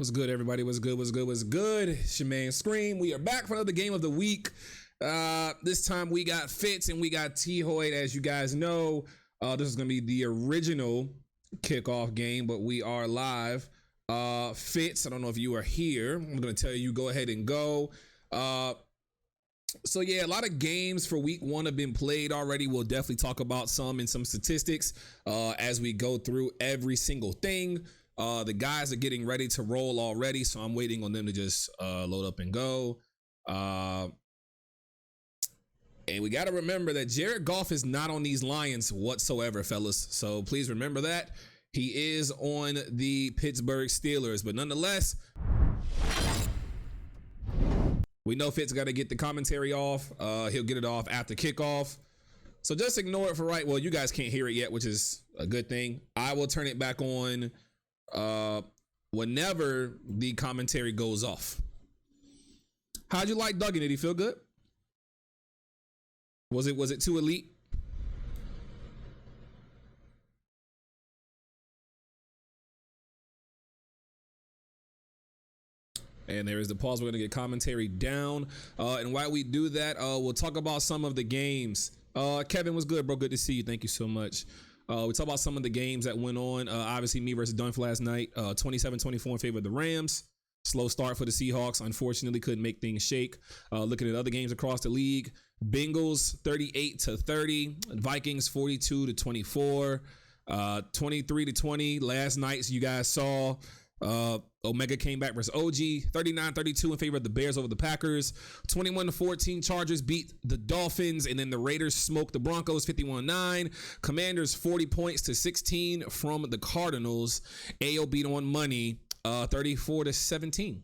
What's good, everybody? What's good? What's good? What's good? It's your man Scream. We are back for another game of the week. This time we got Fits and we got Thoyt. As you guys know, this is gonna be the original kickoff game, but we are live. Fits, I don't know if you are here. I'm gonna tell you go ahead and go. So yeah, a lot of games for week one have been played already. We'll definitely talk about some and some statistics as we go through every single thing. The guys are getting ready to roll already, so I'm waiting on them to just load up and go. And we got to remember that Jared Goff is not on these Lions whatsoever, fellas. So please remember that. He is on the Pittsburgh Steelers, but nonetheless, we know Fitz got to get the commentary off. He'll get it off after kickoff. So just ignore it for right. Well, you guys can't hear it yet, which is a good thing. I will turn it back on whenever the commentary goes off. How'd you like Duggan? Did he feel good? Was it too elite? And there is the pause. We're going to get commentary down. And while we do that, we'll talk about some of the games. Kevin, was good, bro? Good to see you. Thank you so much. We talk about some of the games that went on. Obviously, me versus Dunf last night. 27-24 in favor of the Rams. Slow start for the Seahawks. Unfortunately, couldn't make things shake. Looking at other games across the league. Bengals 38-30. Vikings 42-24. 23-20 last night. So you guys saw Omega came back versus OG. 39-32 in favor of the Bears over the Packers. 21-14 Chargers beat the Dolphins, and then the Raiders smoked the Broncos 51-9. Commanders 40 points to 16 from the Cardinals. AO beat on money 34-17.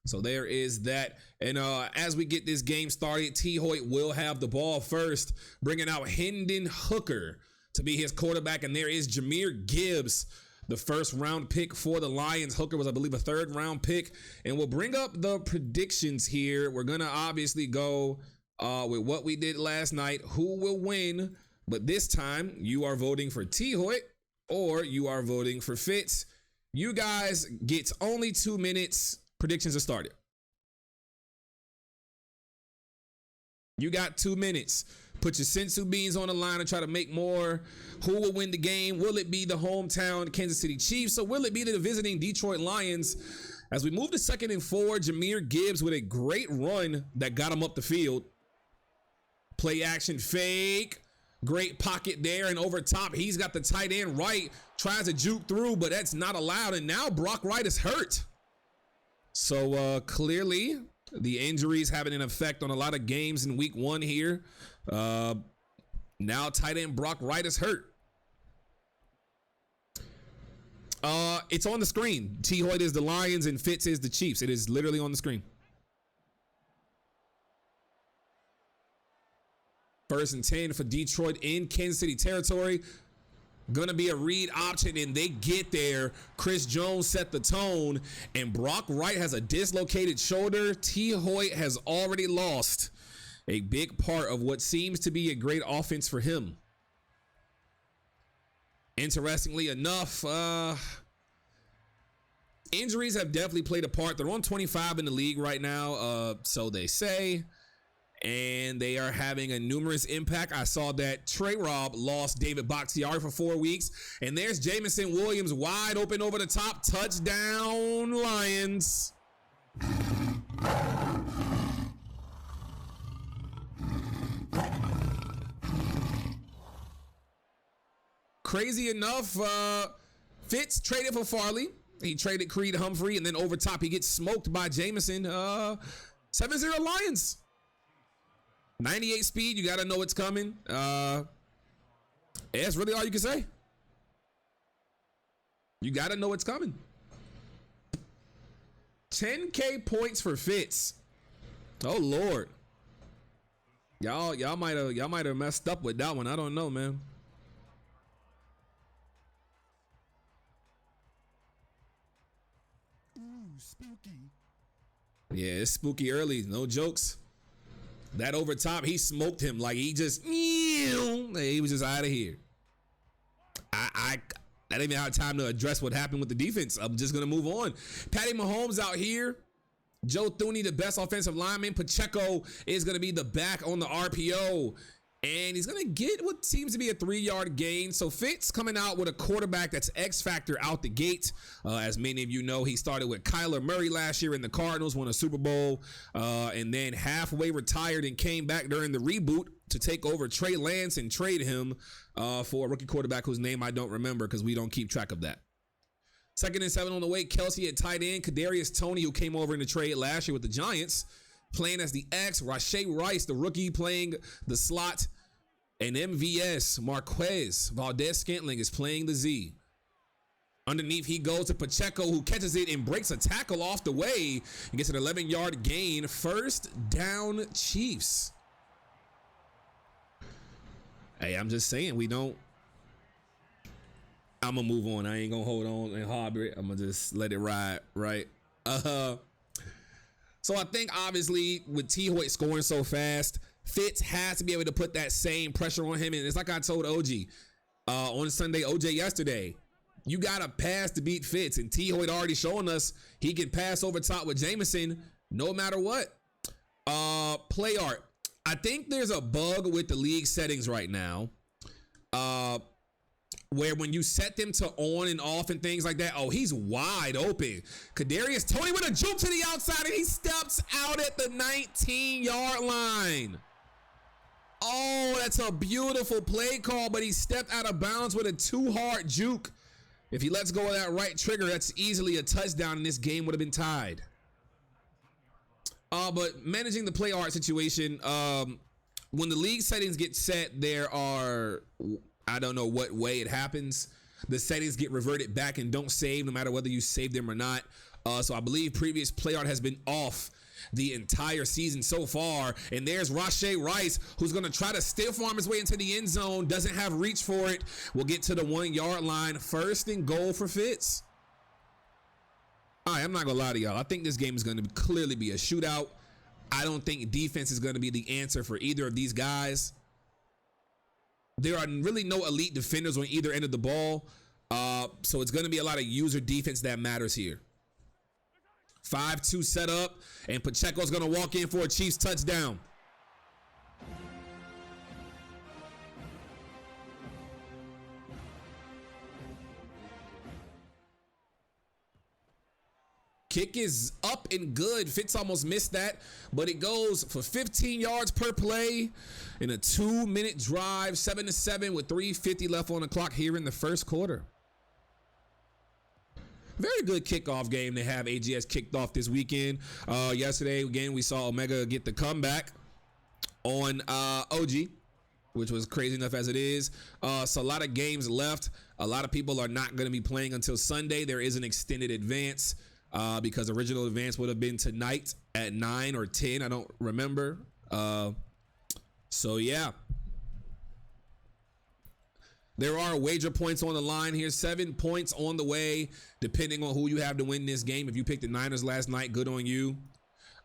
So there is that. And as we get this game started, Thoyt will have the ball first, bringing out Hendon Hooker to be his quarterback, and there is Jahmyr Gibbs, the first round pick for the Lions. Hooker was, I believe, a third round pick. And we'll bring up the predictions here. We're going to obviously go with what we did last night. Who will win? But this time, you are voting for Thoyt or you are voting for Fitz. You guys get only 2 minutes. Predictions are started. You got 2 minutes. Put your sensu beans on the line and try to make more. Who will win the game? Will it be the hometown Kansas City Chiefs, or will it be the visiting Detroit Lions? As we move to 2nd and 4, Jahmyr Gibbs with a great run that got him up the field. Play action fake. Great pocket there, and over top, he's got the tight end right. Tries to juke through, but that's not allowed. And now Brock Wright is hurt. So clearly, the injuries having an effect on a lot of games in week one here. Now tight end Brock Wright is hurt. It's on the screen. Thoyt is the Lions and Fitz is the Chiefs. It is literally on the screen. 1st and 10 for Detroit in Kansas City territory. Gonna be a read option, and they get there. Chris Jones set the tone, and Brock Wright has a dislocated shoulder. Thoyt has already lost a big part of what seems to be a great offense for him. Interestingly enough, injuries have definitely played a part. They're on 25 in the league right now, so they say, and they are having a numerous impact. I saw that Trey Robb lost David Bakhtiari for 4 weeks, and there's Jamison Williams wide open over the top. Touchdown, Lions. Crazy enough, Fitz traded for Farley. He traded Creed Humphrey, and then over top, he gets smoked by Jamison. 7-0 Lions. 98 speed, you got to know it's coming. That's really all you can say. You got to know it's coming. 10K points for Fitz. Oh, Lord. Y'all might have messed up with that one. I don't know, man. Spooky. Yeah, it's spooky early. No jokes. That over top, he smoked him like he just, he was just out of here. I didn't even have time to address what happened with the defense. I'm just going to move on. Patty Mahomes out here. Joe Thuney, the best offensive lineman. Pacheco is going to be the back on the RPO. And he's going to get what seems to be a 3-yard gain. So Fitz coming out with a quarterback that's X factor out the gate. As many of you know, he started with Kyler Murray last year in the Cardinals, won a Super Bowl, and then halfway retired and came back during the reboot to take over Trey Lance and trade him for a rookie quarterback whose name I don't remember because we don't keep track of that. 2nd and 7 on the way. Kelsey at tight end. Kadarius Toney, who came over in the trade last year with the Giants, playing as the X. Rashee Rice, the rookie, playing the slot. And MVS, Marquez Valdez-Scantling is playing the Z. Underneath, he goes to Pacheco, who catches it and breaks a tackle off the way and gets an 11-yard gain. First down, Chiefs. Hey, I'm just saying, we don't. I'm going to move on. I ain't going to hold on and harbor it. I'm going to just let it ride, right? So I think, obviously, with Thoyt scoring so fast, Fitz has to be able to put that same pressure on him. And it's like I told OG on Sunday, OJ yesterday, you got to pass to beat Fitz. And Thoyt already showing us he can pass over top with Jameson no matter what. Play art. I think there's a bug with the league settings right now where when you set them to on and off and things like that, oh, he's wide open. Kadarius Toney with a juke to the outside, and he steps out at the 19-yard line. Oh, that's a beautiful play call, but he stepped out of bounds with a too-hard juke. If he lets go of that right trigger, that's easily a touchdown, and this game would have been tied. But managing the play art situation, when the league settings get set, there are, I don't know what way it happens. The settings get reverted back and don't save no matter whether you save them or not. So I believe previous play art has been off the entire season so far. And there's Rashee Rice, who's going to try to stiff arm his way into the end zone. Doesn't have reach for it. We'll get to the 1-yard line. 1st and goal for Fitz. All right, I'm not going to lie to y'all. I think this game is going to clearly be a shootout. I don't think defense is going to be the answer for either of these guys. There are really no elite defenders on either end of the ball. So it's going to be a lot of user defense that matters here. 5-2 set up, and Pacheco's going to walk in for a Chiefs touchdown. Kick is up and good. Fitz almost missed that, but it goes for 15 yards per play in a 2-minute drive, 7-7 with 3:50 left on the clock here in the first quarter. Very good kickoff game to have AGS kicked off this weekend. Yesterday, again, we saw Omega get the comeback on OG, which was crazy enough as it is. So a lot of games left. A lot of people are not going to be playing until Sunday. There is an extended advance because original advance would have been tonight at 9 or 10. I don't remember. So, yeah. There are wager points on the line here. 7 points on the way, depending on who you have to win this game. If you picked the Niners last night, good on you.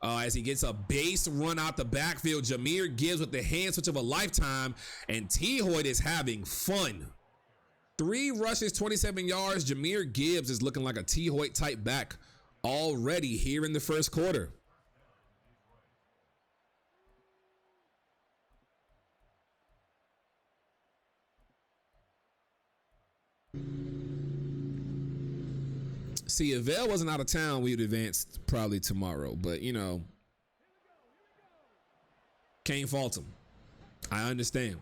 As he gets a base run out the backfield, Jahmyr Gibbs with the hand switch of a lifetime, and Thoyt is having fun. 3 rushes, 27 yards. Jahmyr Gibbs is looking like a Thoyt type back already here in the first quarter. See, if Vail wasn't out of town, we'd advance probably tomorrow. But, you know, can't fault him. I understand.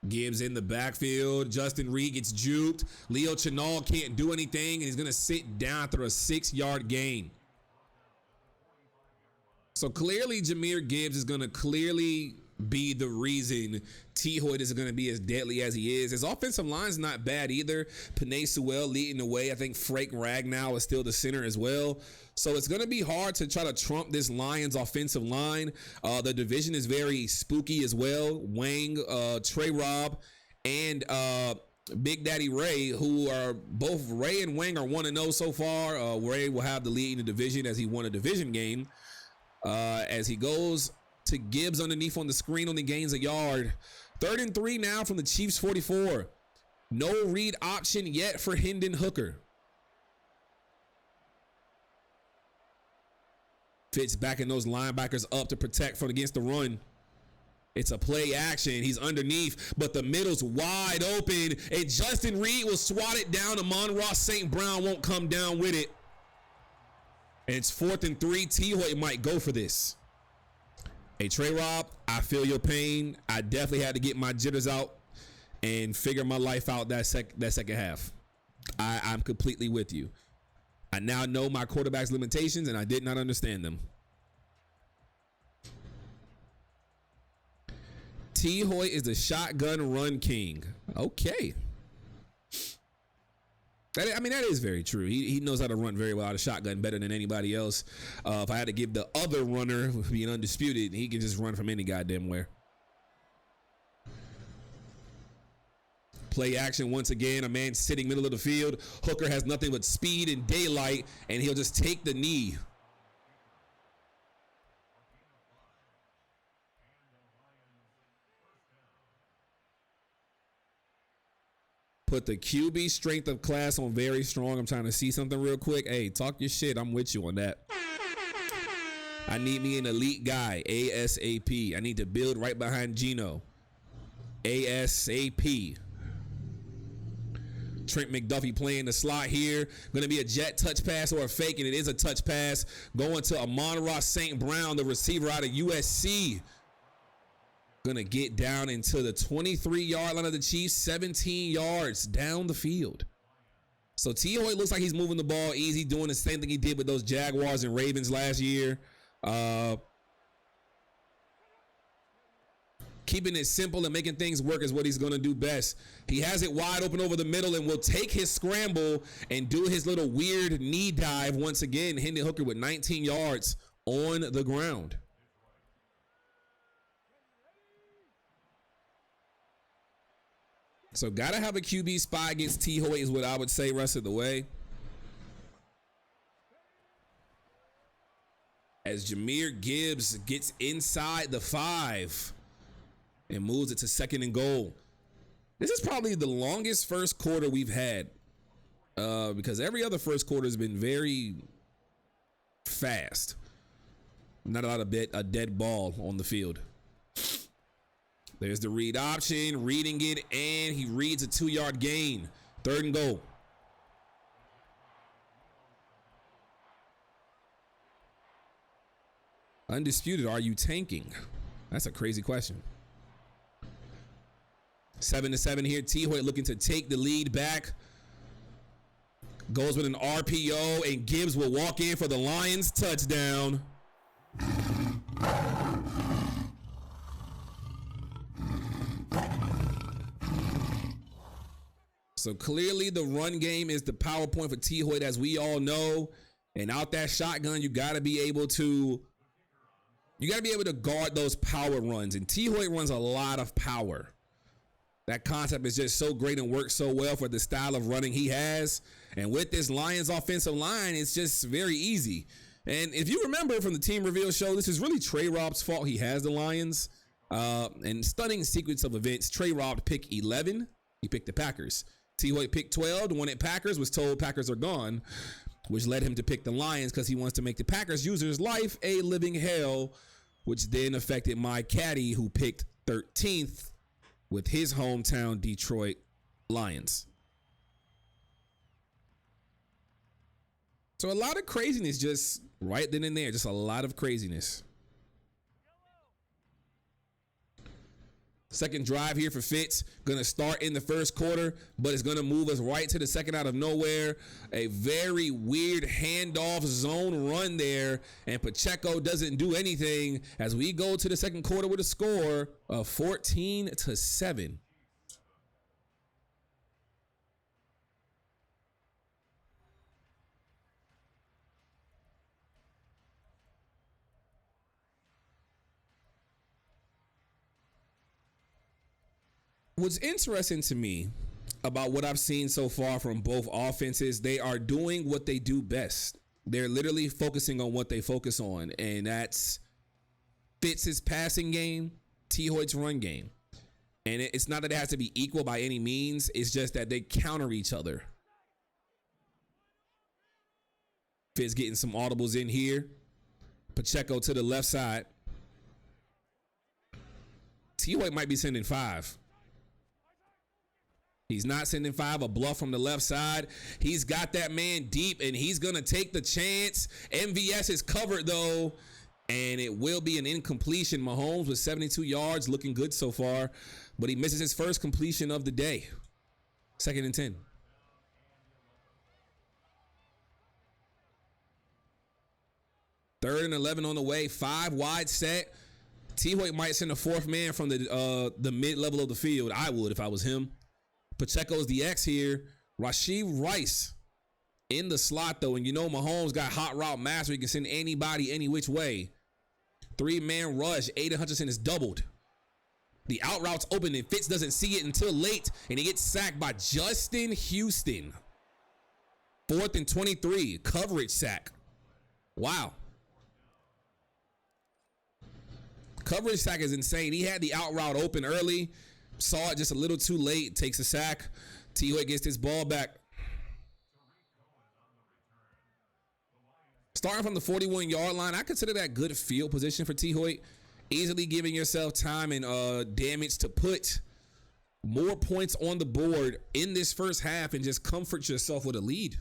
Gibbs in the backfield. Justin Reed gets juked. Leo Chenal can't do anything, and he's going to sit down after a 6-yard gain. So clearly, Jahmyr Gibbs is going to clearly be the reason Thoyt is going to be as deadly as he is. His offensive line's not bad either. Penei Sewell leading the way. I think Frank Ragnow is still the center as well. So it's going to be hard to try to trump this Lions offensive line. The division is very spooky as well. Wang, Trey Robb, and Big Daddy Ray, who are both Ray and Wang are 1-0 so far. Ray will have the lead in the division as he won a division game. As he goes to Gibbs underneath on the screen, only gains a yard. 3rd and 3 now from the Chiefs 44. No read option yet for Hendon Hooker. Fits backing those linebackers up to protect from against the run. It's a play action. He's underneath, but the middle's wide open, and Justin Reed will swat it down. Amon-Ra St. Brown won't come down with it. And it's 4th and 3. Thoyt might go for this. Hey, Trey Rob, I feel your pain. I definitely had to get my jitters out and figure my life out that second half. I'm completely with you. I now know my quarterback's limitations, and I did not understand them. Thoyt is the shotgun run king. Okay. That is very true. He knows how to run very well out of shotgun, better than anybody else. If I had to give the other runner, being undisputed, he can just run from any goddamn where. Play action once again. A man sitting middle of the field. Hooker has nothing but speed and daylight, and he'll just take the knee. Put the QB strength of class on very strong. I'm trying to see something real quick. Hey, talk your shit. I'm with you on that. I need me an elite guy. ASAP. I need to build right behind Geno. ASAP. Trent McDuffie playing the slot here. Going to be a jet touch pass or a fake, and it is a touch pass. Going to Amon-Ra St. Brown, the receiver out of USC. Going to get down into the 23-yard line of the Chiefs, 17 yards down the field. So Thoyt looks like he's moving the ball easy, doing the same thing he did with those Jaguars and Ravens last year. Keeping it simple and making things work is what he's going to do best. He has it wide open over the middle and will take his scramble and do his little weird knee dive once again. Hendon Hooker with 19 yards on the ground. So gotta have a QB spy against Thoyt is what I would say rest of the way. As Jahmyr Gibbs gets inside the 5 and moves it to 2nd and goal. This is probably the longest first quarter we've had because every other first quarter has been very fast. Not a lot of a dead ball on the field. There's the read option, reading it, and he reads a 2-yard gain. 3rd and goal. Undisputed, are you tanking? That's a crazy question. 7-7 here. Thoyt looking to take the lead back. Goes with an RPO, and Gibbs will walk in for the Lions touchdown. So clearly the run game is the power point for Thoyt, as we all know. And out that shotgun, you got to be able to guard those power runs. And Thoyt runs a lot of power. That concept is just so great and works so well for the style of running he has. And with this Lions offensive line, it's just very easy. And if you remember from the team reveal show, this is really Trey Rob's fault. He has the Lions. And stunning sequence of events. Trey Rob picked 11. He picked the Packers. Thoyt picked 12. The one at Packers was told Packers are gone, which led him to pick the Lions because he wants to make the Packers user's life a living hell, which then affected my caddy who picked 13th with his hometown Detroit Lions. So a lot of craziness just right then and there, just a lot of craziness. Second drive here for Fitz. Going to start in the first quarter, but it's going to move us right to the second out of nowhere. A very weird handoff zone run there, and Pacheco doesn't do anything as we go to the second quarter with a score of 14-7. What's interesting to me about what I've seen so far from both offenses, they are doing what they do best. They're literally focusing on what they focus on, and that's Fits his passing game, Thoyt's run game. And it's not that it has to be equal by any means. It's just that they counter each other. Fitz getting some audibles in here. Pacheco to the left side. Thoyt might be sending 5. He's not sending 5. A bluff from the left side. He's got that man deep, and he's going to take the chance. MVS is covered, though, and it will be an incompletion. Mahomes with 72 yards, looking good so far, but he misses his first completion of the day. 2nd and 10. Third and 11 on the way. 5 wide set. Thoyt might send a 4th man from the mid-level of the field. I would if I was him. Pacheco's the X here. Rashee Rice in the slot, though. And you know Mahomes got hot route master. He can send anybody any which way. 3-man rush. Aiden Hutchinson is doubled. The out route's open, and Fitz doesn't see it until late, and he gets sacked by Justin Houston. 4th and 23. Coverage sack. Wow. Coverage sack is insane. He had the out route open early. Saw it just a little too late. Takes a sack. Thoyt gets his ball back. Starting from the 41-yard line, I consider that good field position for Thoyt. Easily giving yourself time and damage to put more points on the board in this first half and just comfort yourself with a lead.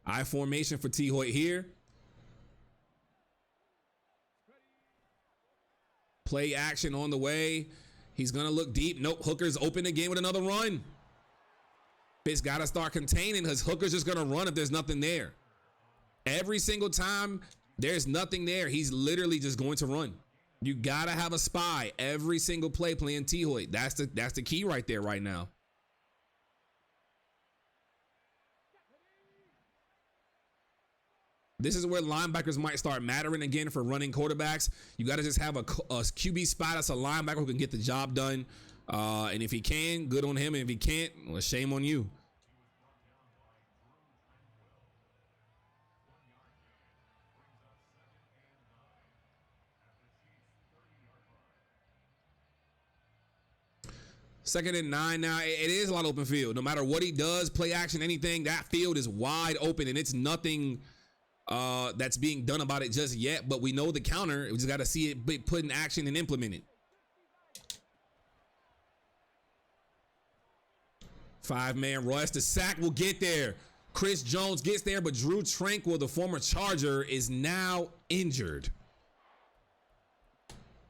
I formation for Thoyt here. Play action on the way. He's going to look deep. Nope. Hooker's open again with another run. Fitz got to start containing because Hooker's just going to run if there's nothing there. Every single time there's nothing there, he's literally just going to run. You got to have a spy every single play playing Thoyt. That's the key right there right now. This is where linebackers might start mattering again for running quarterbacks. You got to just have a QB spot that's a linebacker who can get the job done. And if he can, good on him. And if he can't, well, shame on you. Second and 9 now. It is a lot of open field. No matter what he does, play action, anything, that field is wide open, and it's nothing that's being done about it just yet. But we know the counter. We just got to see it be put in action and implemented. 5-man rush. The sack will get there. Chris Jones gets there, but Drew Tranquil, the former Charger, is now injured.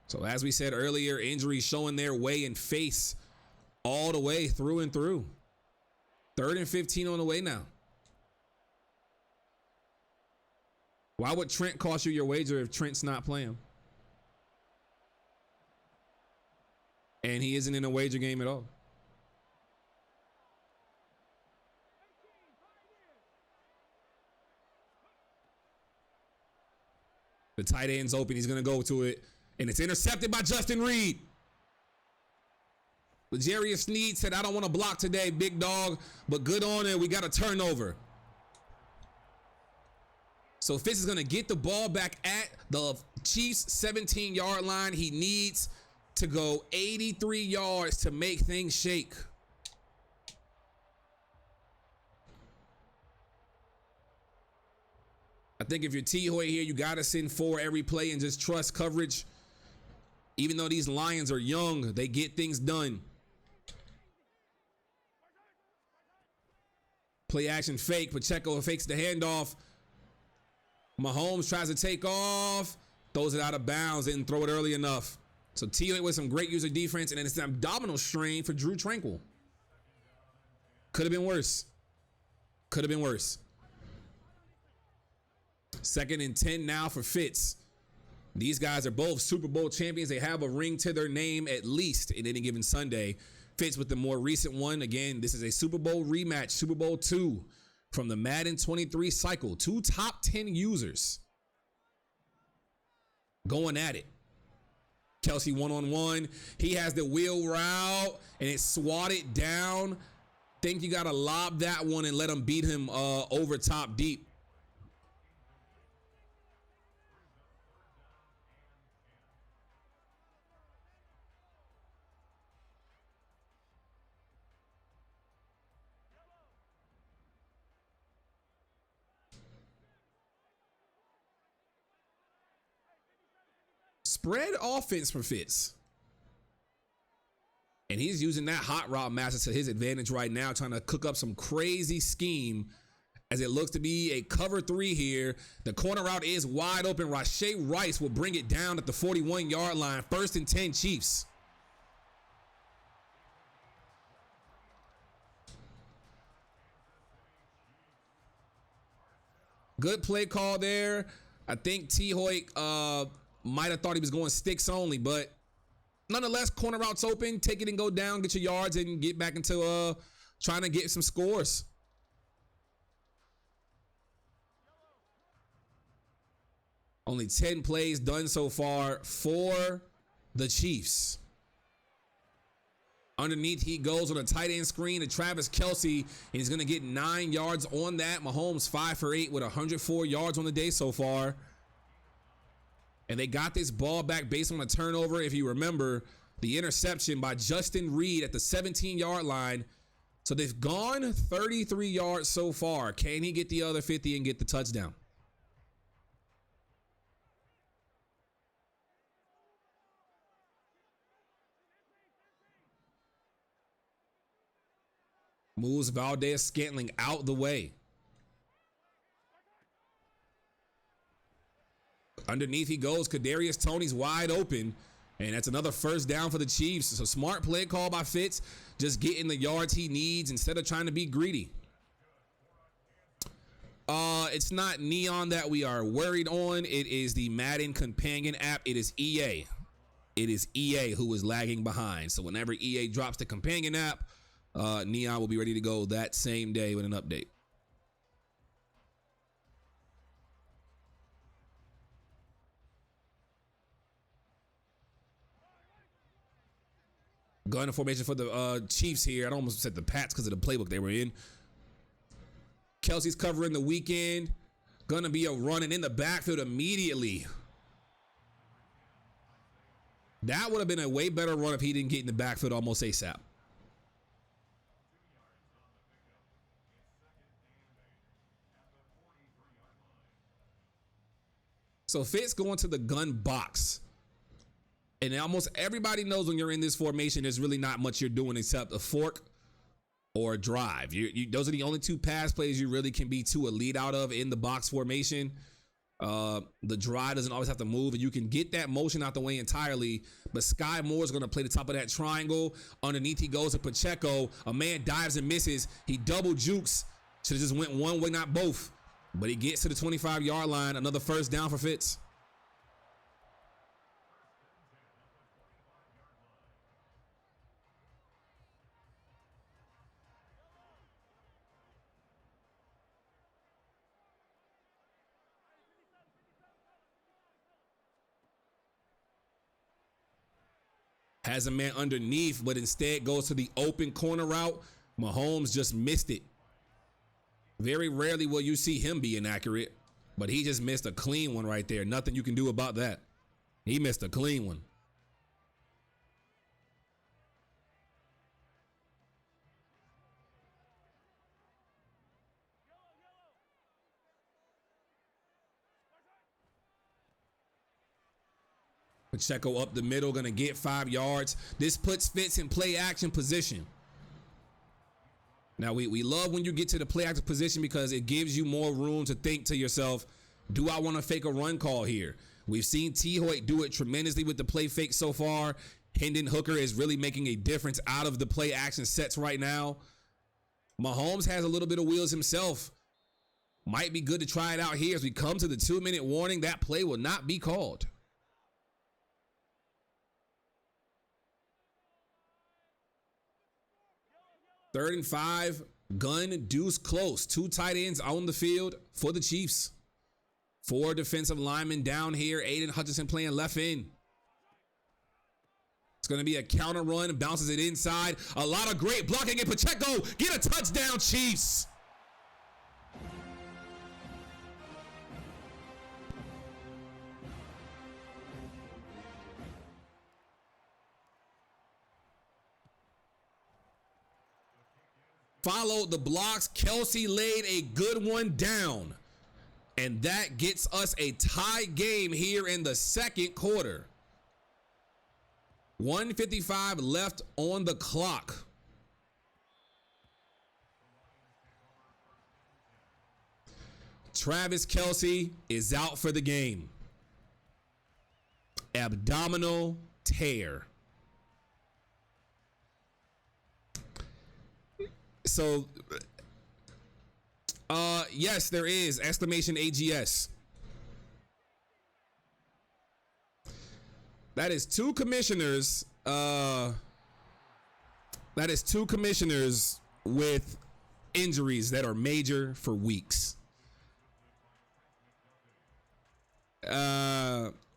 So as we said earlier, injuries showing their way in face all the way through and through. 3rd and 15 on the way now. Why would Trent cost you your wager if Trent's not playing? And he isn't in a wager game at all. The tight end's open. He's going to go to it. And it's intercepted by Justin Reed. L'Jarius Sneed said, I don't want to block today, big dog, but good on it. We got a turnover. So Fitz is going to get the ball back at the Chiefs' 17-yard line. He needs to go 83 yards to make things shake. I think if you're Thoyt here, you got to send 4 every play and just trust coverage. Even though these Lions are young, they get things done. Play action fake. Pacheco fakes the handoff. Mahomes tries to take off. Throws it out of bounds. Didn't throw it early enough. So Thoyt with some great user defense. And then it's an abdominal strain for Drew Tranquil. Could have been worse. Could have been worse. 2nd and 10 now for Fitz. These guys are both Super Bowl champions. They have a ring to their name at least in any given Sunday. Fitz with the more recent one. Again, this is a Super Bowl rematch, Super Bowl II from the Madden 23 cycle. 2 top 10 users going at it. Kelsey one-on-one. He has the wheel route and it's swatted down. Think you got to lob that one and let him beat him over top deep. spread offense for Fits. And he's using that hot route master to his advantage right now, trying to cook up some crazy scheme as it looks to be a cover 3 here. The corner route is wide open. Rashee Rice will bring it down at the 41-yard line. 1st and 10 Chiefs. Good play call there. I think Thoyt might have thought he was going sticks only, but nonetheless, corner routes open. Take it and go down, get your yards, and get back into trying to get some scores. Only 10 plays done so far for the Chiefs. Underneath, he goes on a tight end screen to Travis Kelce, and he's going to get 9 yards on that. Mahomes 5 for 8 with 104 yards on the day so far. And they got this ball back based on a turnover. If you remember, the interception by Justin Reed at the 17-yard line. So they've gone 33 yards so far. Can he get the other 50 and get the touchdown? Moves Valdez-Scantling out the way. Underneath he goes. Kadarius Toney's wide open. And that's another 1st down for the Chiefs. So smart play call by Fitz. Just getting the yards he needs instead of trying to be greedy. It's not Neon that we are worried on. It is the Madden companion app. It is EA. It is EA who is lagging behind. So whenever EA drops the companion app, Neon will be ready to go that same day with an update. Gun formation for the Chiefs here. I almost said the Pats because of the playbook they were in. Kelsey's covering the weekend. Gonna be a running in the backfield immediately. That would have been a way better run if he didn't get in the backfield almost ASAP. So Fitz going to the gun box. And almost everybody knows when you're in this formation, there's really not much you're doing except a fork or a drive. Those are the only 2 pass plays you really can be too elite out of in the box formation. The drive doesn't always have to move, and you can get that motion out the way entirely. But Sky Moore's going to play the top of that triangle. Underneath he goes to Pacheco. A man dives and misses. He double jukes. Should have just went one way, not both. But he gets to the 25-yard line. Another 1st down for Fitz. Has a man underneath, but instead goes to the open corner route. Mahomes just missed it. Very rarely will you see him be inaccurate, but he just missed a clean one right there. Nothing you can do about that. He missed a clean one. Pacheco up the middle, gonna get 5 yards. This puts Fitz in play action position. Now, we love when you get to the play action position because it gives you more room to think to yourself, do I want to fake a run call here? We've seen Thoyt do it tremendously with the play fake so far. Hendon Hooker is really making a difference out of the play action sets right now. Mahomes has a little bit of wheels himself. Might be good to try it out here as we come to the 2-minute warning. That play will not be called. Third and 5, gun, deuce close. 2 tight ends on the field for the Chiefs. 4 defensive linemen down here. Aiden Hutchinson playing left end. It's going to be a counter run. Bounces it inside. A lot of great blocking. And Pacheco get a touchdown, Chiefs. Followed the blocks. Kelce laid a good one down. And that gets us a tie game here in the second quarter. 1:55 left on the clock. Travis Kelce is out for the game. Abdominal tear. So, yes, there is exclamation AGS. That is two commissioners. That is two commissioners with injuries that are major for weeks.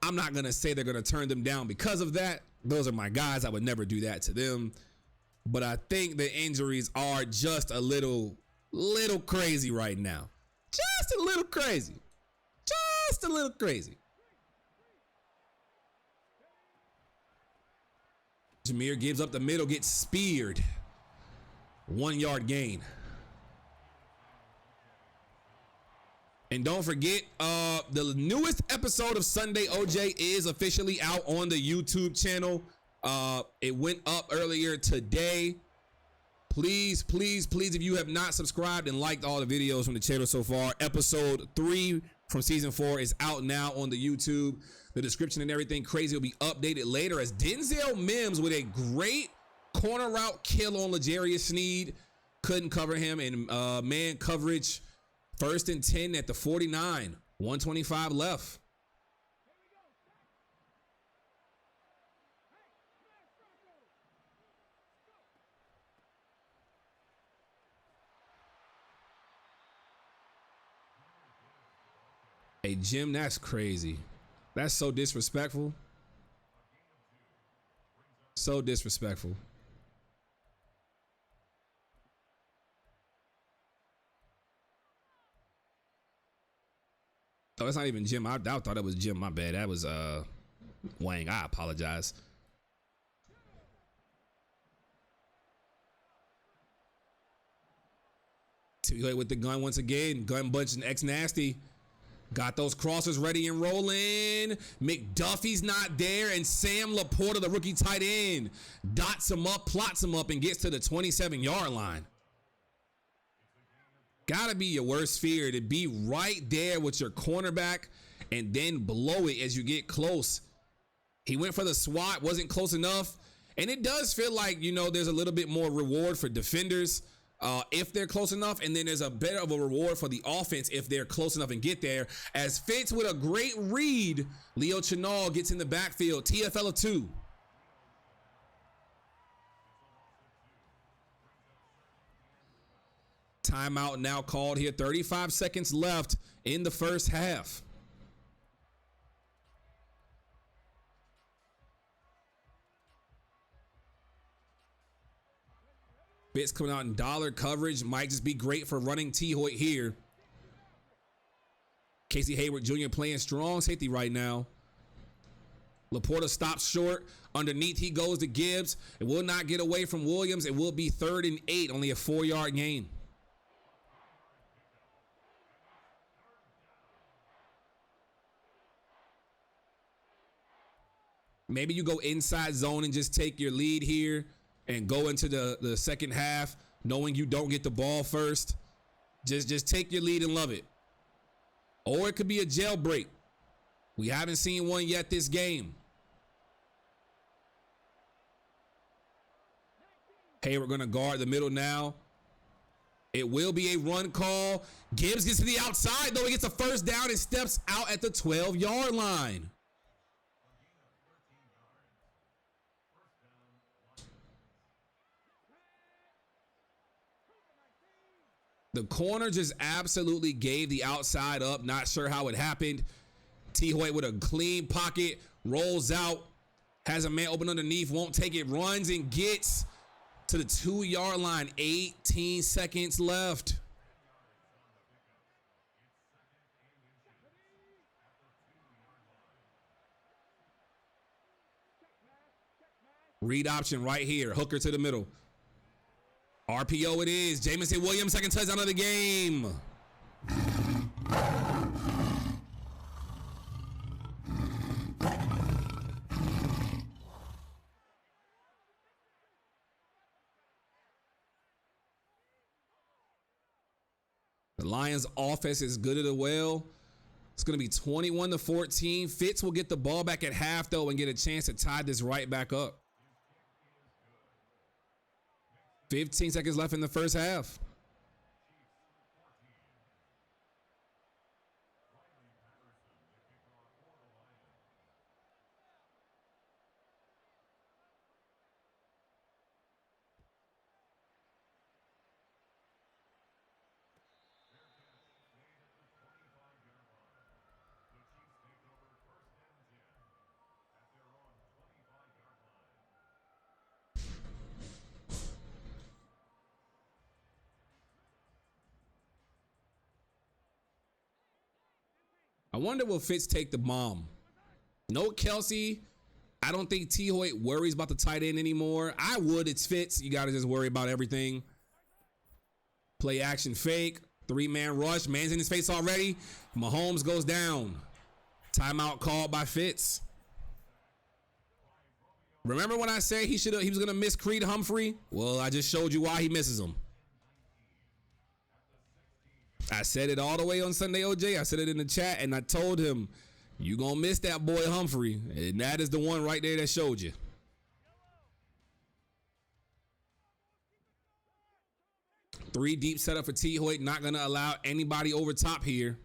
I'm not gonna say they're gonna turn them down because of that. Those are my guys. I would never do that to them. But I think the injuries are just a little crazy right now. Just a little crazy. Just a little crazy. Jameer gives up the middle, gets speared. 1 yard gain. And don't forget, the newest episode of Sunday OJ is officially out on the YouTube channel. It went up earlier today. Please, please, please, if you have not subscribed and liked all the videos from the channel so far, episode 3 from season 4 is out now on the YouTube. The description and everything crazy will be updated later as Denzel Mims with a great corner route kill on L'Jarius Sneed. Couldn't cover him in man coverage. 1st and 10 at the 49. 1:25 left. Hey, Jim, that's crazy. That's so disrespectful. So disrespectful. Oh, it's not even Jim. I thought it was Jim. My bad. That was Wang. I apologize. Thoyt with the gun once again. Gun bunch and X Nasty. Got those crossers ready and rolling. McDuffie's not there. And Sam Laporta, the rookie tight end, dots him up, plots him up, and gets to the 27-yard line. Gotta be your worst fear to be right there with your cornerback and then blow it as you get close. He went for the swat, wasn't close enough. And it does feel like, you know, there's a little bit more reward for defenders if they're close enough. And then there's a bit of a reward for the offense if they're close enough and get there. As Fitz with a great read, Leo Chenal gets in the backfield. TFL of 2. Timeout now called here. 35 seconds left in the first half. Fitz coming out in dollar coverage. Might just be great for running Thoyt here. Casey Hayward Jr. playing strong safety right now. Laporta stops short. Underneath he goes to Gibbs. It will not get away from Williams. It will be 3rd and 8. Only a 4-yard gain. Maybe you go inside zone and just take your lead here and go into the second half knowing you don't get the ball first. Just take your lead and love it. Or it could be a jailbreak. We haven't seen one yet this game. Hey, we're going to guard the middle now. It will be a run call. Gibbs gets to the outside, though. He gets a first down and steps out at the 12-yard line. The corner just absolutely gave the outside up. Not sure how it happened. Thoyt with a clean pocket, rolls out, has a man open underneath, won't take it, runs and gets to the 2-yard line. 18 seconds left. Read option right here. Hooker to the middle. RPO it is. Jamison Williams, second touchdown of the game. The Lions offense is good as well. It's going to be 21-14. Fitz will get the ball back at half, though, and get a chance to tie this right back up. 15 seconds left in the first half. I wonder will Fitz take the bomb? No Kelsey. I don't think Thoyt worries about the tight end anymore. I would. It's Fitz. You got to just worry about everything. Play action fake. 3-man rush. Man's in his face already. Mahomes goes down. Timeout called by Fitz. Remember when I said he was going to miss Creed Humphrey? Well, I just showed you why he misses him. I said it all the way on Sunday, OJ. I said it in the chat, and I told him, you gonna miss that boy Humphrey. And that is the one right there that showed you. Three deep setup for Thoyt. Not gonna allow anybody over top here.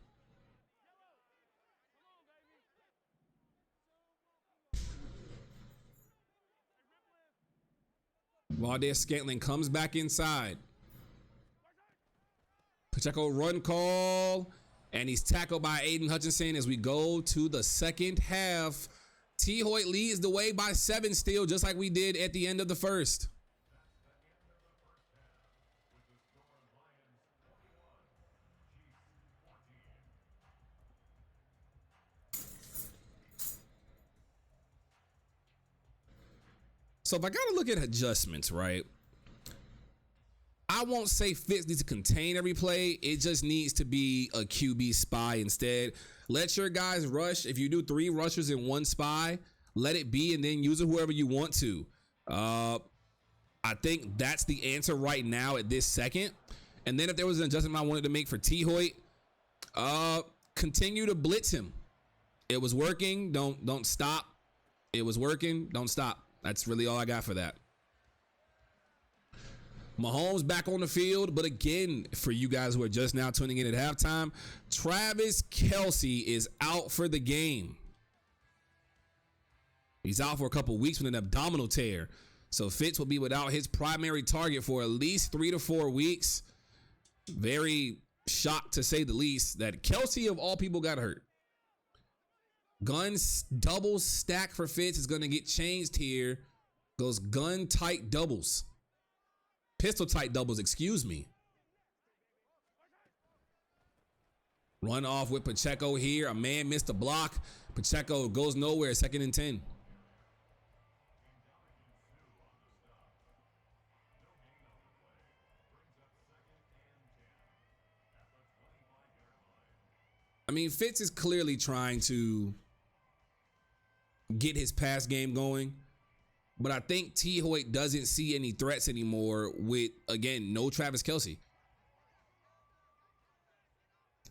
Valdes-Scantling comes back inside. Pacheco run call, and he's tackled by Aiden Hutchinson as we go to the second half. Thoyt leads the way by 7 still, just like we did at the end of the first. So if I got to look at adjustments, right? I won't say Fitz needs to contain every play. It just needs to be a QB spy instead. Let your guys rush. If you do 3 rushers in 1 spy, let it be and then use it whoever you want to. I think that's the answer right now at this second. And then if there was an adjustment I wanted to make for Thoyt, continue to blitz him. It was working. Don't stop. It was working. Don't stop. That's really all I got for that. Mahomes back on the field, but again, for you guys who are just now tuning in at halftime, Travis Kelce is out for the game. He's out for a couple weeks with an abdominal tear. So Fitz will be without his primary target for at least 3 to 4 weeks. Very shocked, to say the least, that Kelce of all people got hurt. Gun double stack for Fitz is going to get changed here. Goes gun tight doubles. Pistol tight doubles, excuse me. Run off with Pacheco here. A man missed a block. Pacheco goes nowhere. 2nd and 10. I mean, Fitz is clearly trying to get his pass game going. But I think Thoyt doesn't see any threats anymore with, again, no Travis Kelce.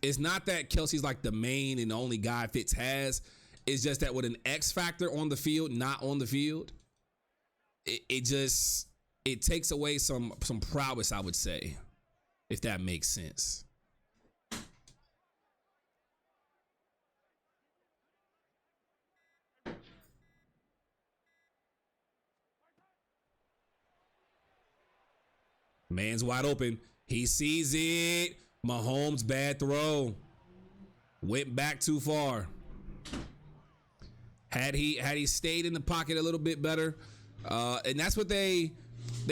It's not that Kelsey's like the main and the only guy Fitz has. It's just that with an X factor on the field, not on the field, it takes away some prowess, I would say, if that makes sense. Man's wide open. He sees it. Mahomes, bad throw. Went back too far. Had he stayed in the pocket a little bit better, and that's what they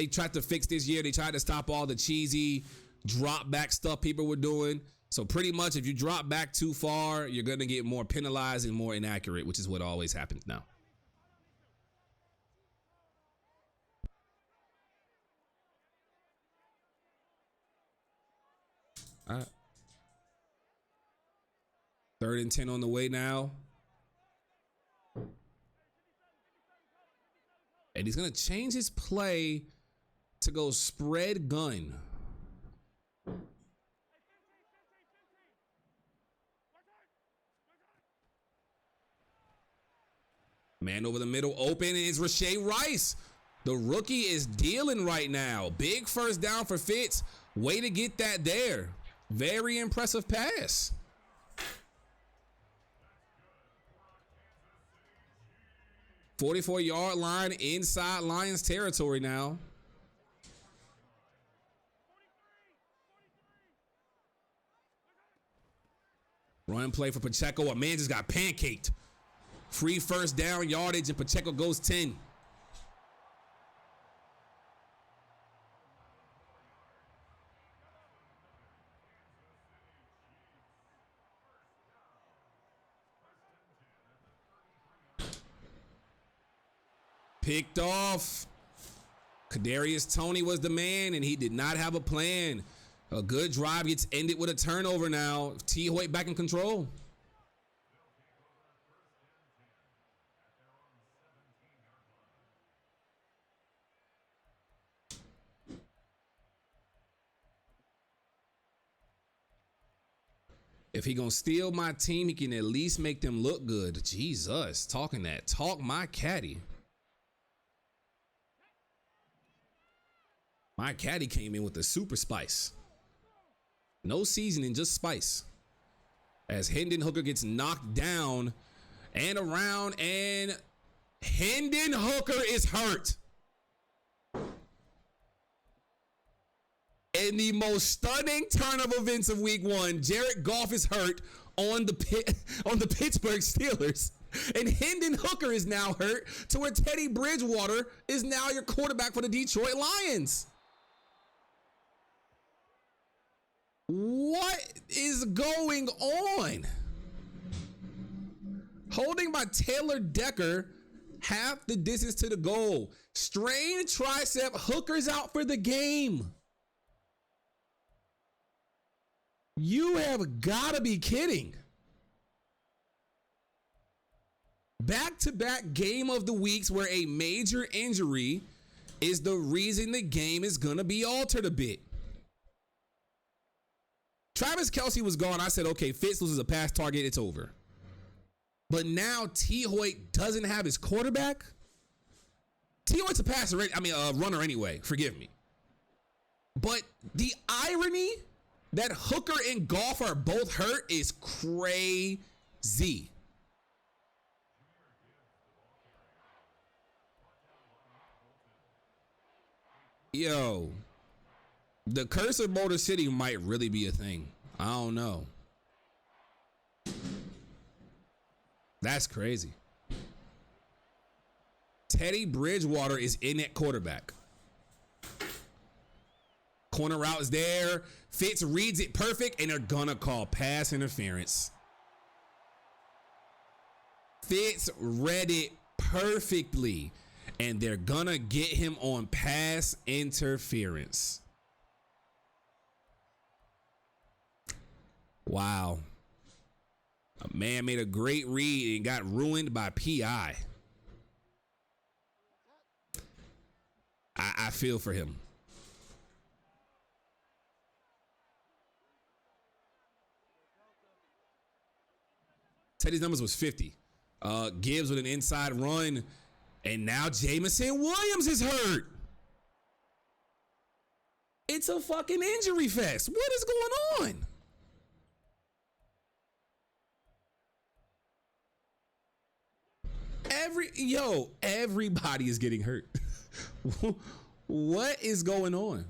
tried to fix this year. They tried to stop all the cheesy drop back stuff people were doing. So pretty much if you drop back too far, you're going to get more penalized and more inaccurate, which is what always happens now. All right. 3rd and 10 on the way now. And he's going to change his play to go spread gun. Man over the middle open is Rashay Rice. The rookie is dealing right now. Big first down for Fitz. Way to get that there. Very impressive pass. "44-yard line inside Lions territory now. Run play for Pacheco. A man just got pancaked. Free first down yardage, and Pacheco goes 10. Picked off. Kadarius Toney was the man, and he did not have a plan. A good drive gets ended with a turnover now. Thoyt back in control. If he gonna steal my team, he can at least make them look good. Jesus, talking that talk, my caddy. My caddy came in with the super spice. No seasoning, just spice. As Hendon Hooker gets knocked down and around, and Hendon Hooker is hurt. In the most stunning turn of events of week 1, Jared Goff is hurt on the Pittsburgh Steelers. And Hendon Hooker is now hurt to where Teddy Bridgewater is now your quarterback for the Detroit Lions. What is going on? Holding by Taylor Decker, half the distance to the goal. Strained tricep, Hooker's out for the game. You have got to be kidding. Back-to-back game of the weeks where a major injury is the reason the game is going to be altered a bit. Travis Kelce was gone. I said, okay, Fitz loses a pass target. It's over. But now Thoyt doesn't have his quarterback. Thoyt's a passer, runner anyway. Forgive me. But the irony that Hooker and Goff are both hurt is crazy. Yo, the curse of Motor City might really be a thing. I don't know. That's crazy. Teddy Bridgewater is in at quarterback. Corner route is there. Fitz reads it perfect, and they're gonna call pass interference. Fitz read it perfectly, and they're gonna get him on pass interference. Wow. A man made a great read and got ruined by PI. I feel for him. Teddy's numbers was 50. Gibbs with an inside run. And now Jamison Williams is hurt. It's a fucking injury fest. What is going on? Everybody is getting hurt. What is going on?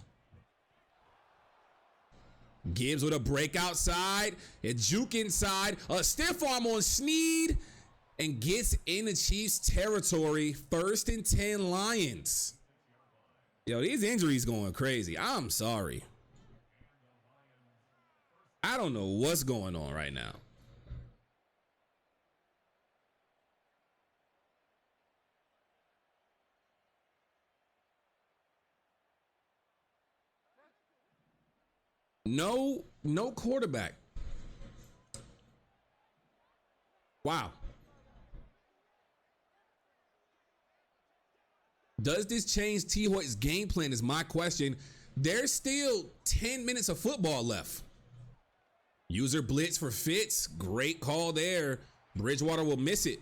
Gibbs with a break outside, a juke inside, a stiff arm on Snead, and gets in the Chiefs' territory. 1st and 10 Lions. Yo, these injuries going crazy. I'm sorry. I don't know what's going on right now. No quarterback. Wow. Does this change Thoyt's game plan is my question. There's still 10 minutes of football left. User blitz for Fitz. Great call there. Bridgewater will miss it.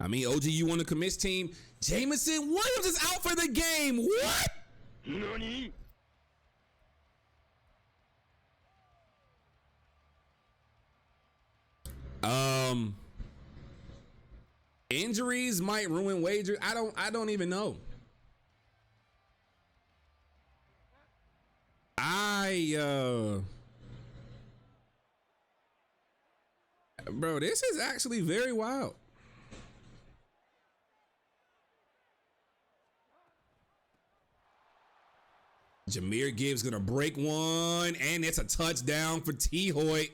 I mean, OG, you want to commit team. Jamison Williams is out for the game. What? NANI? Injuries might ruin wagers. I don't even know. Bro, this is actually very wild. Jahmyr Gibbs gonna break one, and it's a touchdown for Thoyt.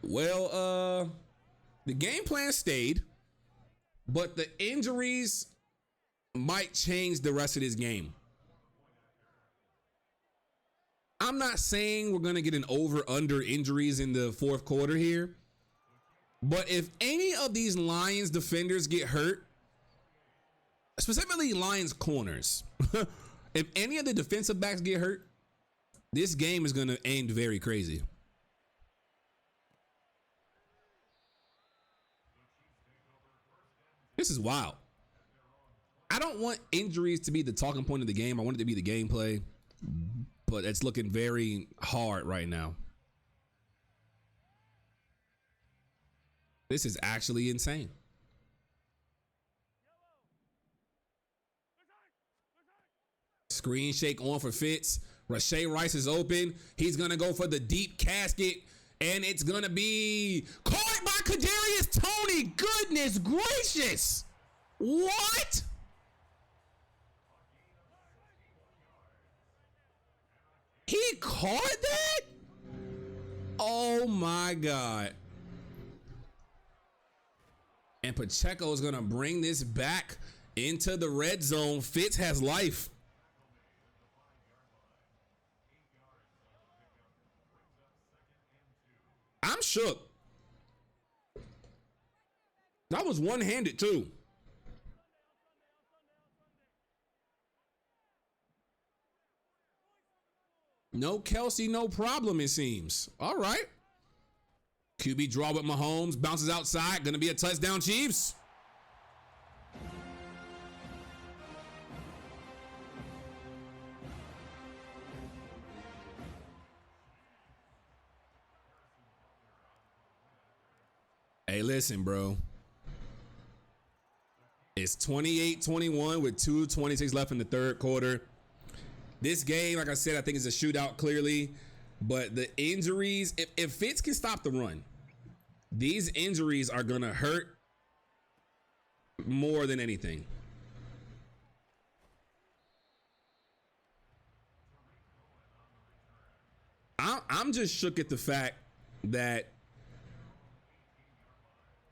Well, the game plan stayed, but the injuries might change the rest of this game. I'm not saying we're going to get an over-under injuries in the fourth quarter here, but if any of these Lions defenders get hurt, specifically Lions corners, if any of the defensive backs get hurt, this game is going to end very crazy. This is wild. I don't want injuries to be the talking point of the game. I want it to be the gameplay, but it's looking very hard right now. This is actually insane. Screen shake on for Fitz. Rashee Rice is open. He's going to go for the deep casket, and it's going to be caught by Kadarius Toney. Goodness gracious. What? He caught that? Oh my God. And Pacheco is going to bring this back into the red zone. Fitz has life. I'm shook. That was one-handed too. No Kelsey, no problem, it seems. All right. QB draw with Mahomes. Bounces outside. Going to be a touchdown, Chiefs. Hey, listen, bro. It's 28-21 with 2:26 left in the third quarter. This game, like I said, I think is a shootout clearly, but the injuries, if Fitz can stop the run, these injuries are going to hurt more than anything. I'm just shook at the fact that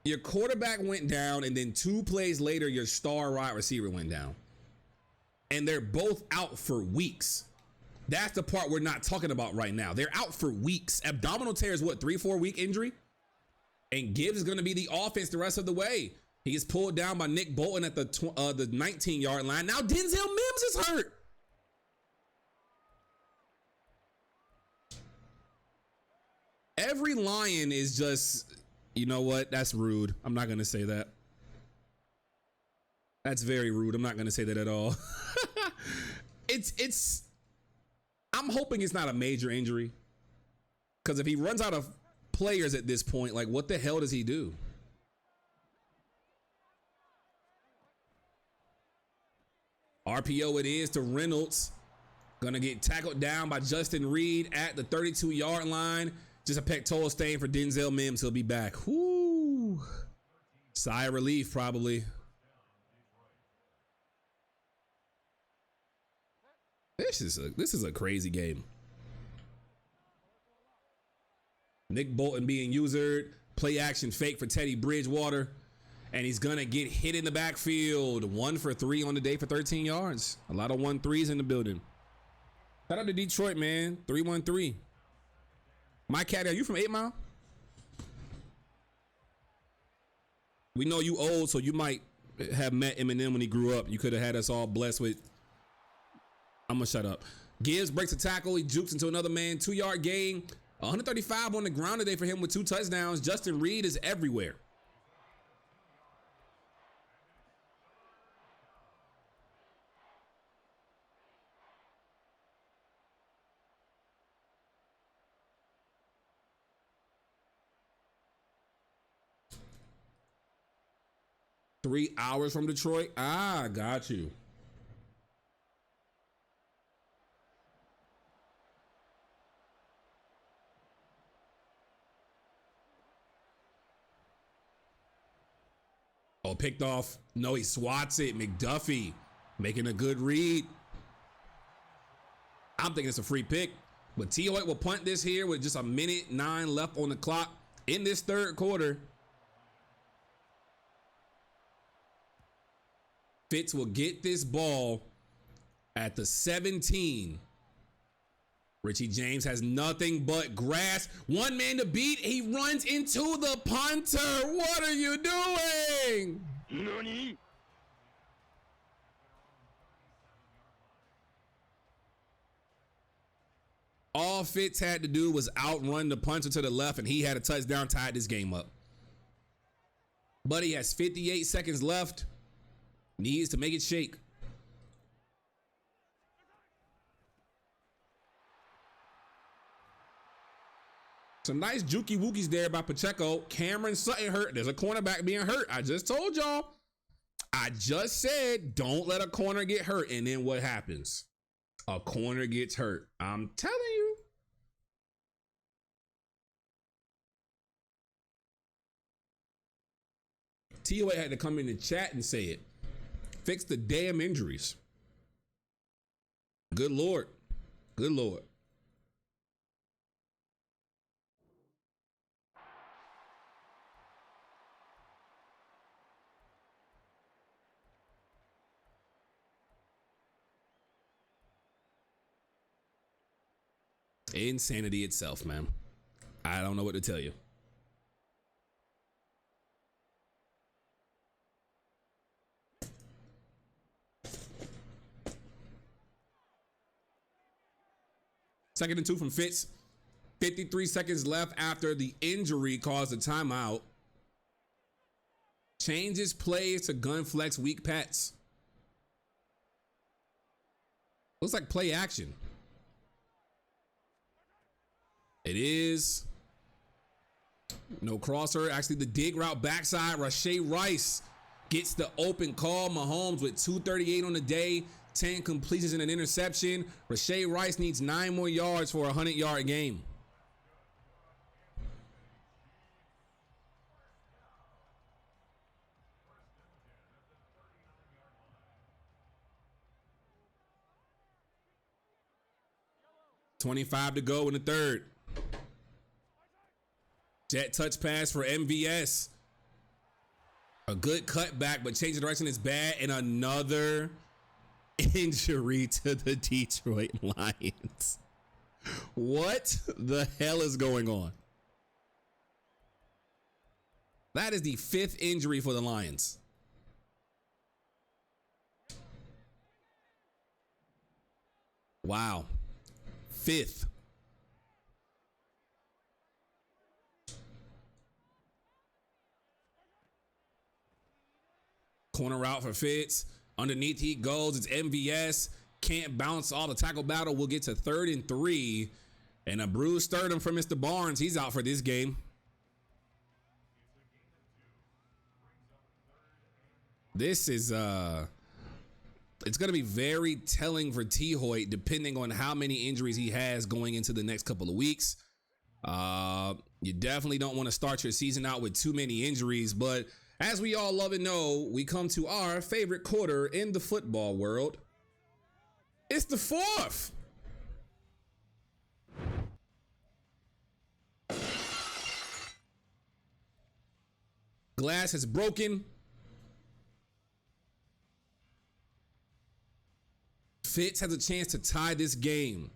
your quarterback went down, and then 2 plays later, your star wide receiver went down. And they're both out for weeks. That's the part we're not talking about right now. They're out for weeks. Abdominal tear is what, 3-4 week injury? And Gibbs is going to be the offense the rest of the way. He gets pulled down by Nick Bolton at the 19-yard line. Now Denzel Mims is hurt. Every Lion is just, you know what? That's rude. I'm not going to say that. That's very rude. I'm not going to say that at all. I'm hoping it's not a major injury. Because if he runs out of players at this point, like, what the hell does he do? RPO it is to Reynolds. Gonna get tackled down by Justin Reed at the 32-yard line. Just a pectoral stain for Denzel Mims. He'll be back. Whoo. Sigh of relief, probably. This is a crazy game. Nick Bolton being usured. Play action fake for Teddy Bridgewater. And he's going to get hit in the backfield. 1 for 3 on the day for 13 yards. A lot of 1-3s in the building. Shout out to Detroit, man. 3-1-3. My cat, are you from 8 Mile? We know you old, so you might have met Eminem when he grew up. You could have had us all blessed with. I'm going to shut up. Gibbs breaks a tackle. He jukes into another man. 2-yard gain. 135 on the ground today for him with 2 touchdowns. Justin Reed is everywhere. Three hours from Detroit. Ah, got you. Oh, picked off. No, he swats it. McDuffie making a good read. I'm thinking it's a free pick, but Thoyt will punt this here with just 1:09 left on the clock in this third quarter. Fitz will get this ball at the 17. Richie James has nothing but grass. One man to beat. He runs into the punter. What are you doing? Nani? All Fitz had to do was outrun the punter to the left, and he had a touchdown, tied this game up. But he has 58 seconds left. Needs to make it shake. Some nice jukey wookies there by Pacheco. Cameron Sutton hurt. There's a cornerback being hurt. I just told y'all. I just said don't let a corner get hurt. And then what happens? A corner gets hurt. I'm telling you. Thoyt had to come in the chat and say it. Fix the damn injuries. Good Lord. Good Lord. Insanity itself, man. I don't know what to tell you. Second and 2 from Fitz. 53 seconds left after the injury caused a timeout. Changes plays to gun flex weak pets. Looks like play action. It is. No crosser. Actually, the dig route backside. Rashee Rice gets the open call. Mahomes with 238 on the day. 10 completions and an interception. Rashee Rice needs 9 more yards for a 100-yard game. .25 to go in the third. Jet touch pass for MVS. A good cutback, but change of direction is bad. And another injury to the Detroit Lions. What the hell is going on? That is the 5th injury for the Lions. Wow. 5th. Corner route for Fitz. Underneath he goes. It's MVS. Can't bounce all the tackle battle. We'll get to 3rd and 3. And a bruised sternum for Mr. Barnes. He's out for this game. This is it's going to be very telling for Thoyt depending on how many injuries he has going into the next couple of weeks. You definitely don't want to start your season out with too many injuries, but as we all love and know, we come to our favorite quarter in the football world. It's the 4th. Glass has broken. Fitz has a chance to tie this game.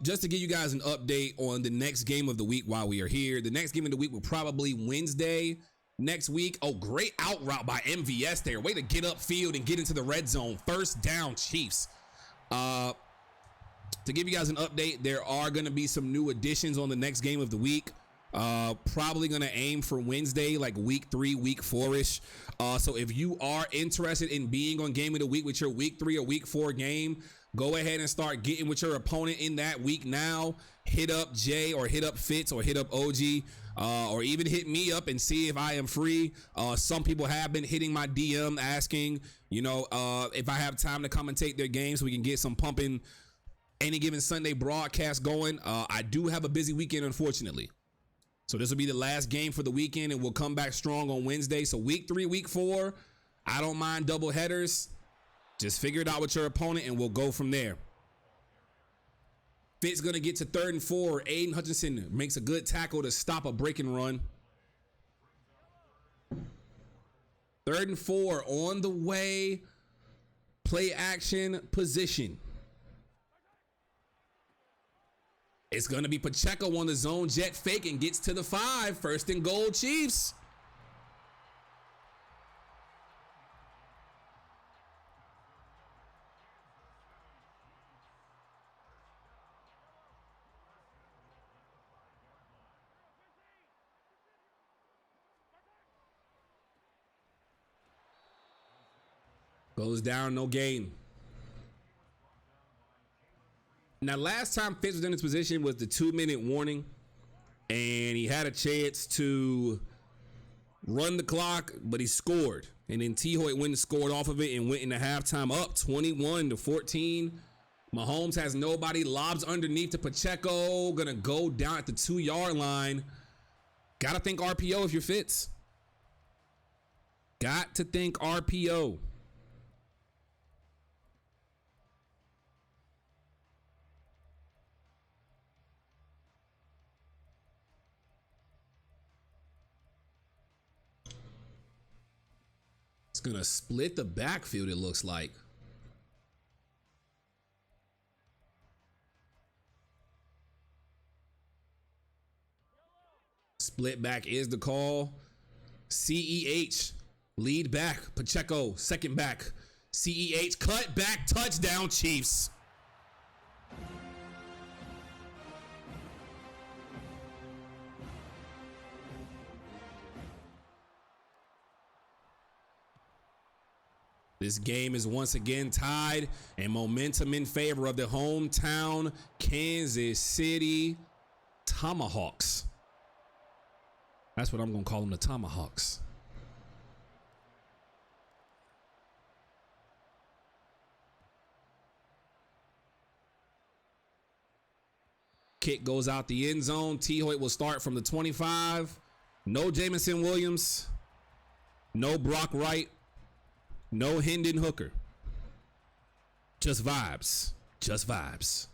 Just to give you guys an update on the next game of the week while we are here. The next game of the week will probably Wednesday next week. Oh, great out route by MVS there. Way to get upfield and get into the red zone. First down, Chiefs. To give you guys an update, there are going to be some new additions on the next game of the week. Probably going to aim for Wednesday, like week 3, week 4-ish. So if you are interested in being on Game of the Week with your week 3 or week 4 game, go ahead and start getting with your opponent in that week now. Hit up Jay or hit up Fits or hit up OG, or even hit me up and see if I am free. Some people have been hitting my DM asking, if I have time to commentate their games so we can get some pumping any given Sunday broadcast going. I do have a busy weekend, unfortunately. So this will be the last game for the weekend, and we'll come back strong on Wednesday. So week 3, week 4, I don't mind double headers. Just figure it out with your opponent, and we'll go from there. Fitz going to get to 3rd and 4. Aiden Hutchinson makes a good tackle to stop a break and run. 3rd and 4 on the way. Play action position. It's going to be Pacheco on the zone jet fake and gets to the 5. 1st and goal, Chiefs. Goes down, no gain. Now, last time Fitz was in this position was the 2-minute warning, and he had a chance to run the clock, but he scored. And then Thoyt went and scored off of it and went into halftime up 21-14. Mahomes has nobody, lobs underneath to Pacheco, gonna go down at the 2-yard line. Gotta think RPO if you're Fitz. Got to think RPO. Gonna split the backfield, it looks like. Split back is the call. CEH lead back, Pacheco second back. CEH cut back, touchdown Chiefs. This game is once again tied and momentum in favor of the hometown Kansas City Tomahawks. That's what I'm going to call them, the Tomahawks. Kick goes out the end zone. Thoyt will start from the 25. No Jamison Williams. No Brock Wright. No Hendon Hooker. Just vibes. Just vibes.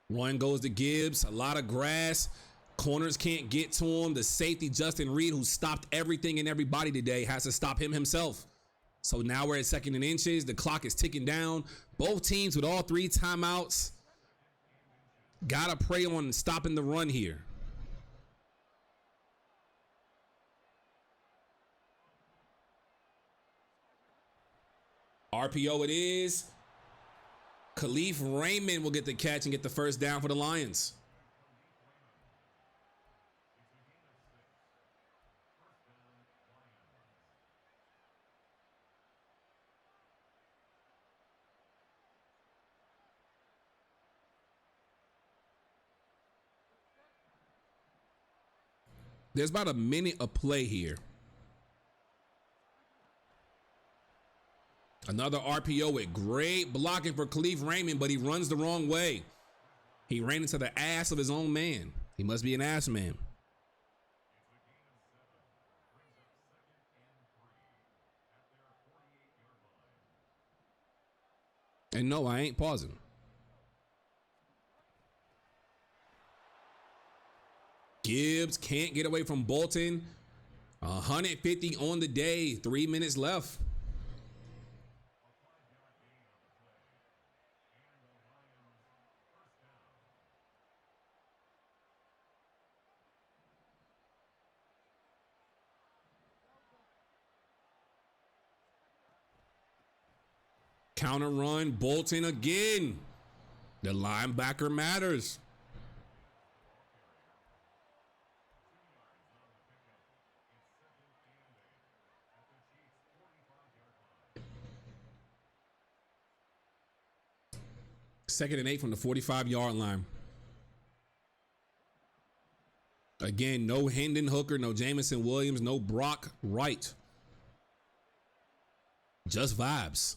One goes to Gibbs. A lot of grass. Corners can't get to him. The safety, Justin Reed, who stopped everything and everybody today, has to stop him himself. So now we're at 2nd and inches. The clock is ticking down. Both teams with all 3 timeouts. Gotta pray on stopping the run here. RPO it is. Khalif Raymond will get the catch and get the first down for the Lions. There's about a minute of play here. Another RPO with great blocking for Khalif Raymond, but he runs the wrong way. He ran into the ass of his own man. He must be an ass man. And no, I ain't pausing. Gibbs can't get away from Bolton. 150 on the day, 3 minutes left. Counter run, Bolton again. The linebacker matters. Second and 8 from the 45-yard line. Again, no Hendon Hooker, no Jamison Williams, no Brock Wright. Just vibes.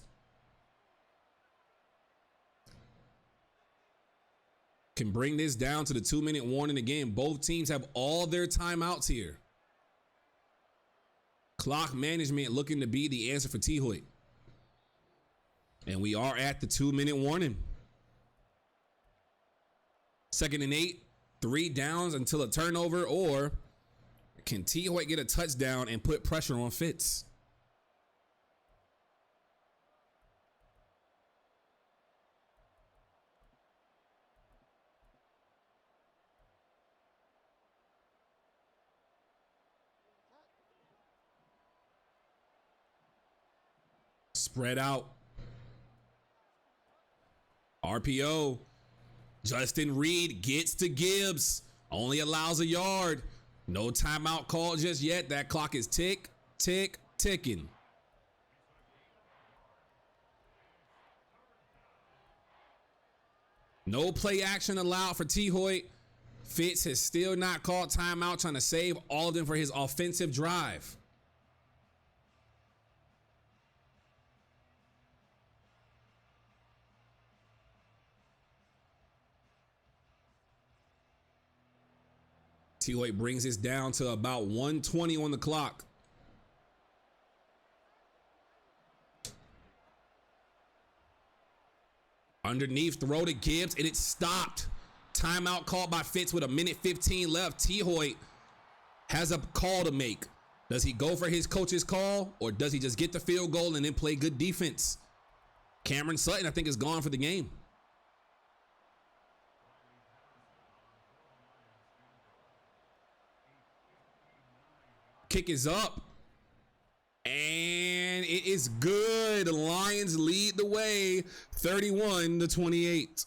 Can bring this down to the 2-minute warning again. Both teams have all their timeouts here. Clock management looking to be the answer for Thoyt. And we are at the 2-minute warning. Second and 8, 3 downs until a turnover, or can Thoyt get a touchdown and put pressure on Fits? Spread out. RPO. Justin Reed gets to Gibbs. Only allows a yard. No timeout call just yet. That clock is tick, tick, ticking. No play action allowed for Thoyt. Fitz has still not called timeout, trying to save all of them for his offensive drive. Thoyt brings this down to about 1:20 on the clock. Underneath, throw to Gibbs, and it's stopped. Timeout called by Fitz with 1:15 left. Thoyt has a call to make. Does he go for his coach's call, or does he just get the field goal and then play good defense? Cameron Sutton, I think, is gone for the game. Kick is up, and it is good. The Lions lead the way, 31-28.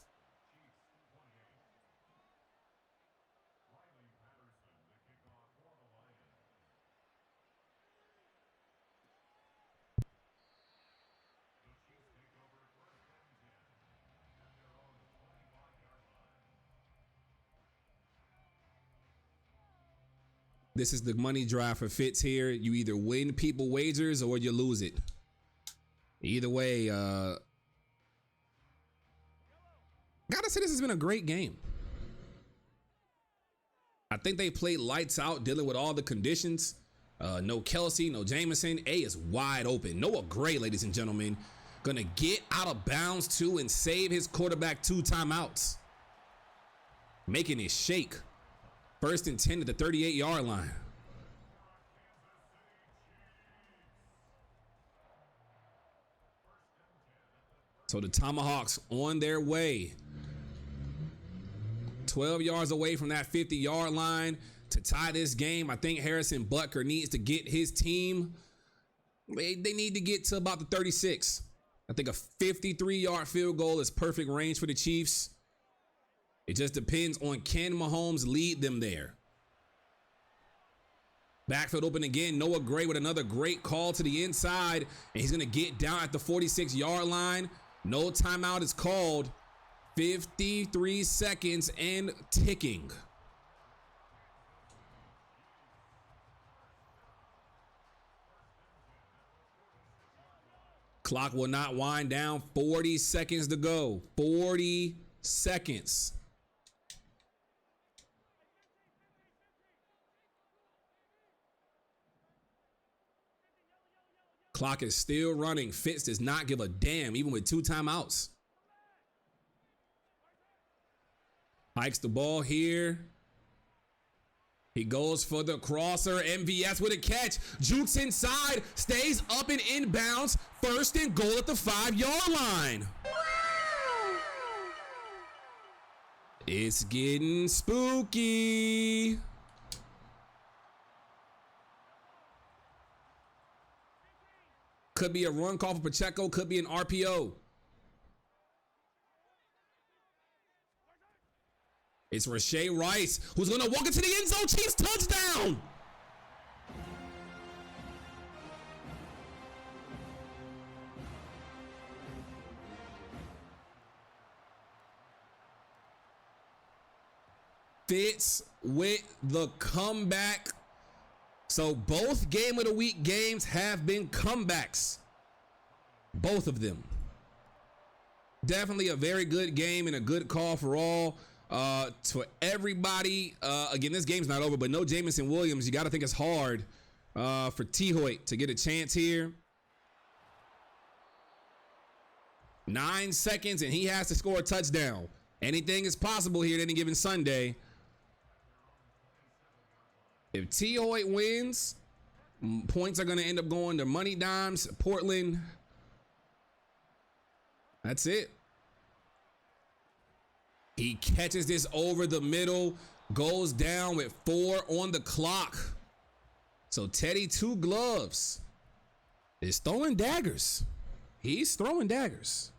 This is the money drive for Fitz here. You either win people wagers or you lose it. Either way, gotta say this has been a great game. I think they played lights out, dealing with all the conditions. No Kelsey, no Jamison. A is wide open. Noah Gray, ladies and gentlemen, gonna get out of bounds too and save his quarterback 2 timeouts, making it shake. First and 10 at the 38-yard line. So the Tomahawks on their way. 12 yards away from that 50-yard line to tie this game. I think Harrison Butker needs to get his team. They need to get to about the 36. I think a 53-yard field goal is perfect range for the Chiefs. It just depends on, can Mahomes lead them there? Backfield open again. Noah Gray with another great call to the inside, and he's going to get down at the 46-yard line. No timeout is called. 53 seconds and ticking. Clock will not wind down. 40 seconds to go. 40 seconds. Clock is still running. Fitz does not give a damn, even with 2 timeouts. Hikes the ball here. He goes for the crosser. MVS with a catch. Jukes inside. Stays up and inbounds. First and goal at the 5-yard line. It's getting spooky. Could be a run call for Pacheco. Could be an RPO. It's Rashay Rice, who's going to walk into the end zone. Chiefs touchdown. Fits with the comeback. So both game of the week games have been comebacks. Both of them. Definitely a very good game and a good call for all. To everybody, again, this game's not over, but no Jamison Williams. You got to think it's hard for Thoyt to get a chance here. 9 seconds and he has to score a touchdown. Anything is possible here at any given Sunday. If Thoyt wins, points are going to end up going to Money Dimes, Portland. That's it. He catches this over the middle, goes down with 4 on the clock. So Teddy Two Gloves is throwing daggers. He's throwing daggers.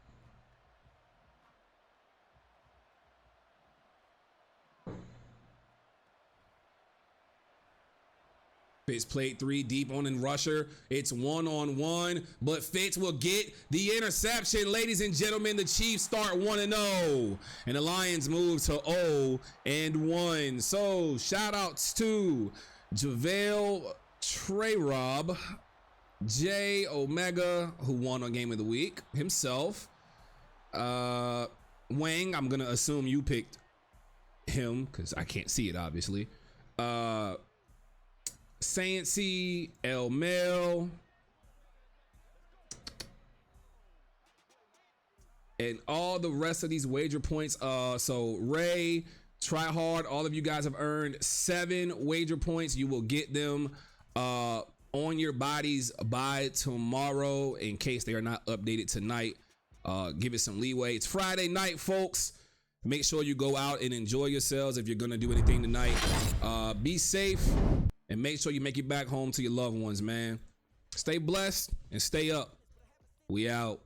Fitz played 3 deep on in rusher. It's 1-on-1, but Fitz will get the interception. Ladies and gentlemen, the Chiefs start 1-0, and the Lions move to 0-1. So shout outs to JaVale Treyrob, J Omega, who won on Game of the Week himself. Wang, I'm gonna assume you picked him because I can't see it obviously. Sancy, El Mel, and all the rest of these wager points. So Ray, Try Hard, all of you guys have earned 7 wager points. You will get them on your bodies by tomorrow in case they are not updated tonight. Give it some leeway. It's Friday night, folks. Make sure you go out and enjoy yourselves if you're gonna do anything tonight. Be safe. And make sure you make it back home to your loved ones, man. Stay blessed and stay up. We out.